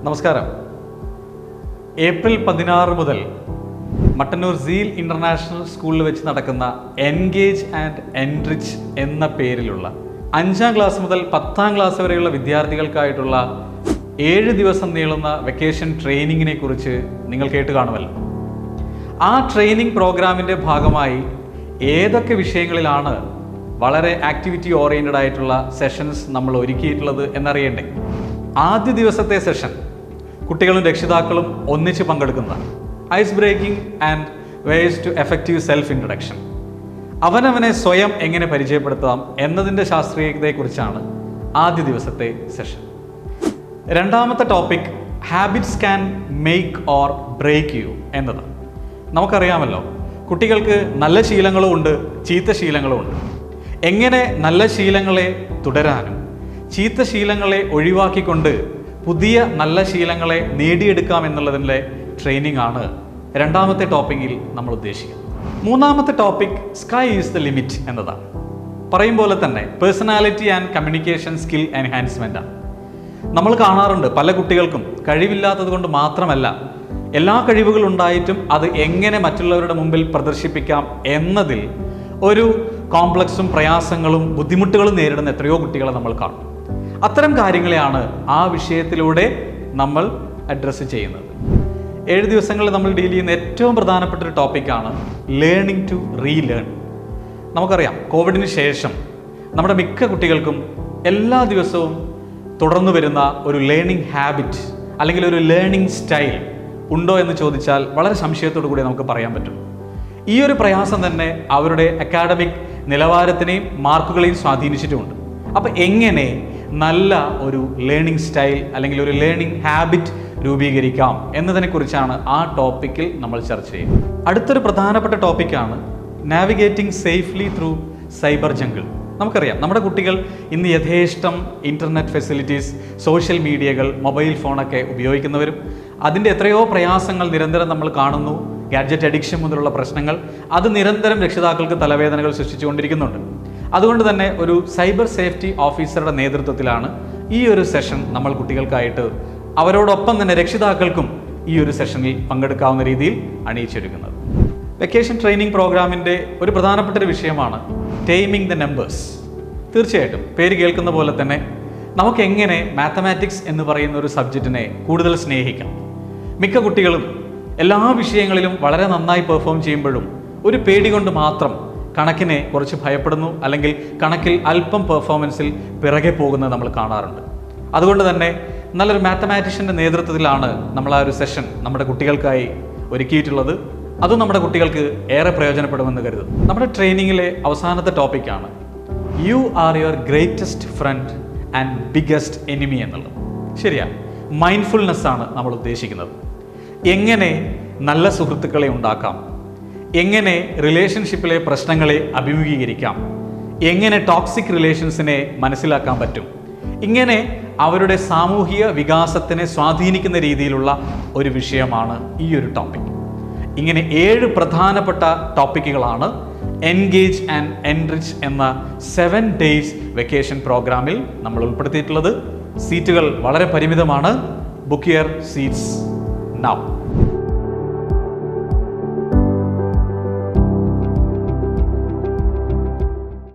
നമസ്കാരം. ഏപ്രിൽ 16 മുതൽ Mattannur seal international സ്കൂളിൽ വെച്ച് നടക്കുന്ന എൻഗേജ് ആൻഡ് എൻറിച്ച് എന്ന പേരിലുള്ള 5ാം ക്ലാസ് മുതൽ 10ാം ക്ലാസ് വരെയുള്ള വിദ്യാർത്ഥികൾക്കായിട്ടുള്ള 7 ദിവസം നീളുന്ന വെക്കേഷൻ ട്രെയിനിങ്ങിനെ കുറിച്ച് നിങ്ങൾ കേട്ട് കാണുമല്ലോ. ആ ട്രെയിനിങ് പ്രോഗ്രാമിൻ്റെ ഭാഗമായി ഏതൊക്കെ വിഷയങ്ങളിലാണ് വളരെ ആക്ടിവിറ്റി ഓറിയൻറ്റഡ് ആയിട്ടുള്ള സെഷൻസ് നമ്മൾ ഒരുക്കിയിട്ടുള്ളത് എന്നറിയണ്ടേ? ആദ്യ ദിവസത്തെ സെഷൻ കുട്ടികളും രക്ഷിതാക്കളും ഒന്നിച്ച് പങ്കെടുക്കുന്നതാണ്. Ice breaking and ways to effective self introduction. അവനവനെ സ്വയം എങ്ങനെ പരിചയപ്പെടുത്താം എന്നതിൻ്റെ ശാസ്ത്രീയതയെക്കുറിച്ചാണ് ആദ്യ ദിവസത്തെ സെഷൻ. രണ്ടാമത്തെ topic habits can make or break you എന്നതാണ്. നമുക്കറിയാമല്ലോ, കുട്ടികൾക്ക് നല്ല ശീലങ്ങളും ഉണ്ട്, ചീത്ത ശീലങ്ങളും ഉണ്ട്. എങ്ങനെ നല്ല ശീലങ്ങളെ തുടരാനും ചീത്ത ശീലങ്ങളെ ഒഴിവാക്കിക്കൊണ്ട് പുതിയ നല്ല ശീലങ്ങളെ നേടിയെടുക്കാം എന്നുള്ളതിൻ്റെ ട്രെയിനിങ് ആണ് രണ്ടാമത്തെ ടോപ്പിക്കിൽ നമ്മൾ ഉദ്ദേശിക്കുന്നത്. മൂന്നാമത്തെ topic sky is the limit എന്നതാണ്. പറയും പോലെ തന്നെ personality and communication skill enhancement ആണ്. നമ്മൾ കാണാറുണ്ട് പല കുട്ടികൾക്കും കഴിവില്ലാത്തത് കൊണ്ട് മാത്രമല്ല, എല്ലാ കഴിവുകളുണ്ടായിട്ടും അത് എങ്ങനെ മറ്റുള്ളവരുടെ മുമ്പിൽ പ്രദർശിപ്പിക്കാം എന്നതിൽ ഒരു കോംപ്ലക്സും പ്രയാസങ്ങളും ബുദ്ധിമുട്ടുകളും നേരിടുന്ന എത്രയോ കുട്ടികളെ നമ്മൾ കാണും. അത്തരം കാര്യങ്ങളെയാണ് ആ വിഷയത്തിലൂടെ നമ്മൾ അഡ്രസ്സ് ചെയ്യുന്നത്. 7 ദിവസങ്ങളിൽ നമ്മൾ ഡീൽ ചെയ്യുന്ന ഏറ്റവും പ്രധാനപ്പെട്ട ഒരു ടോപ്പിക്കാണ് ലേണിംഗ് ടു റീലേൺ. നമുക്കറിയാം, കോവിഡിന് ശേഷം നമ്മുടെ മിക്ക കുട്ടികൾക്കും എല്ലാ ദിവസവും തുടർന്നു വരുന്ന ഒരു ലേണിംഗ് ഹാബിറ്റ് അല്ലെങ്കിൽ ഒരു ലേണിംഗ് സ്റ്റൈൽ ഉണ്ടോ എന്ന് ചോദിച്ചാൽ വളരെ സംശയത്തോടു കൂടി നമുക്ക് പറയാൻ പറ്റും. ഈ ഒരു പ്രയാസം തന്നെ അവരുടെ അക്കാഡമിക് നിലവാരത്തിനെയും മാർക്കുകളെയും സ്വാധീനിച്ചിട്ടുമുണ്ട്. അപ്പോൾ എങ്ങനെ നല്ല ഒരു ലേണിംഗ് സ്റ്റൈൽ അല്ലെങ്കിൽ ഒരു ലേണിംഗ് ഹാബിറ്റ് രൂപീകരിക്കാം എന്നതിനെക്കുറിച്ചാണ് ആ ടോപ്പിക്കിൽ നമ്മൾ ചർച്ച ചെയ്യുന്നത്. അടുത്തൊരു പ്രധാനപ്പെട്ട ടോപ്പിക്കാണ് navigating safely through cyber jungle. നമുക്കറിയാം, നമ്മുടെ കുട്ടികൾ ഇന്ന് യഥേഷ്ടം ഇൻ്റർനെറ്റ് ഫെസിലിറ്റീസ്, സോഷ്യൽ മീഡിയകൾ, മൊബൈൽ ഫോണൊക്കെ ഉപയോഗിക്കുന്നവരും അതിൻ്റെ എത്രയോ പ്രയാസങ്ങൾ നിരന്തരം നമ്മൾ കാണുന്നു. ഗാഡ്ജറ്റ് അഡിക്ഷൻ മുതലുള്ള പ്രശ്നങ്ങൾ അത് നിരന്തരം രക്ഷിതാക്കൾക്ക് തലവേദനകൾ സൃഷ്ടിച്ചുകൊണ്ടിരിക്കുന്നുണ്ട്. അതുകൊണ്ട് തന്നെ ഒരു സൈബർ സേഫ്റ്റി ഓഫീസറുടെ നേതൃത്വത്തിലാണ് ഈ ഒരു സെഷൻ നമ്മൾ കുട്ടികൾക്കായിട്ട് അവരോടൊപ്പം തന്നെ രക്ഷിതാക്കൾക്കും ഈ ഒരു സെഷനിൽ പങ്കെടുക്കാവുന്ന രീതിയിൽ അണിയിച്ചൊരുക്കുന്നത്. വെക്കേഷൻ ട്രെയിനിങ് പ്രോഗ്രാമിൻ്റെ ഒരു പ്രധാനപ്പെട്ട ഒരു വിഷയമാണ് ടൈമിംഗ് ദ നമ്പേഴ്സ്. തീർച്ചയായിട്ടും പേര് കേൾക്കുന്ന പോലെ തന്നെ നമുക്ക് എങ്ങനെ മാത്തമാറ്റിക്സ് എന്ന് പറയുന്ന ഒരു സബ്ജക്റ്റിനെ കൂടുതൽ സ്നേഹിക്കാം. മിക്ക കുട്ടികളും എല്ലാ വിഷയങ്ങളിലും വളരെ നന്നായി പെർഫോം ചെയ്യുമ്പോഴും ഒരു പേടി കൊണ്ട് മാത്രം കണക്കിനെ കുറച്ച് ഭയപ്പെടുന്നു, അല്ലെങ്കിൽ കണക്കിൽ അല്പം പെർഫോമൻസിൽ പിറകെ പോകുന്നത് നമ്മൾ കാണാറുണ്ട്. അതുകൊണ്ട് തന്നെ നല്ലൊരു മാത്തമാറ്റീഷ്യൻ്റെ നേതൃത്വത്തിലാണ് നമ്മൾ ആ ഒരു സെഷൻ നമ്മുടെ കുട്ടികൾക്കായി ഒരുക്കിയിട്ടുള്ളത്. അതും നമ്മുടെ കുട്ടികൾക്ക് ഏറെ പ്രയോജനപ്പെടുമെന്ന് കരുതുന്നു. നമ്മുടെ ട്രെയിനിങ്ങിലെ അവസാനത്തെ ടോപ്പിക്കാണ് you are your greatest friend and biggest enemy എന്നുള്ളത്. ശരിയാണ്, മൈൻഡ്ഫുൾനെസ് ആണ് നമ്മൾ ഉദ്ദേശിക്കുന്നത്. എങ്ങനെ നല്ല സുഹൃത്തുക്കളെ ഉണ്ടാക്കാം, എങ്ങനെ റിലേഷൻഷിപ്പിലെ പ്രശ്നങ്ങളെ അഭിമുഖീകരിക്കാം, എങ്ങനെ ടോക്സിക് റിലേഷൻസിനെ മനസ്സിലാക്കാൻ പറ്റും, ഇങ്ങനെ അവരുടെ സാമൂഹിക വികാസത്തിനെ സ്വാധീനിക്കുന്ന രീതിയിലുള്ള ഒരു വിഷയമാണ് ഈ ഒരു ടോപ്പിക്. ഇങ്ങനെ 7 പ്രധാനപ്പെട്ട ടോപ്പിക്കുകളാണ് എൻഗേജ് ആൻഡ് എൻറിച്ച് എന്ന 7 days വെക്കേഷൻ പ്രോഗ്രാമിൽ നമ്മൾ ഉൾപ്പെടുത്തിയിട്ടുള്ളത്. സീറ്റുകൾ വളരെ പരിമിതമാണ്. Book your seats now.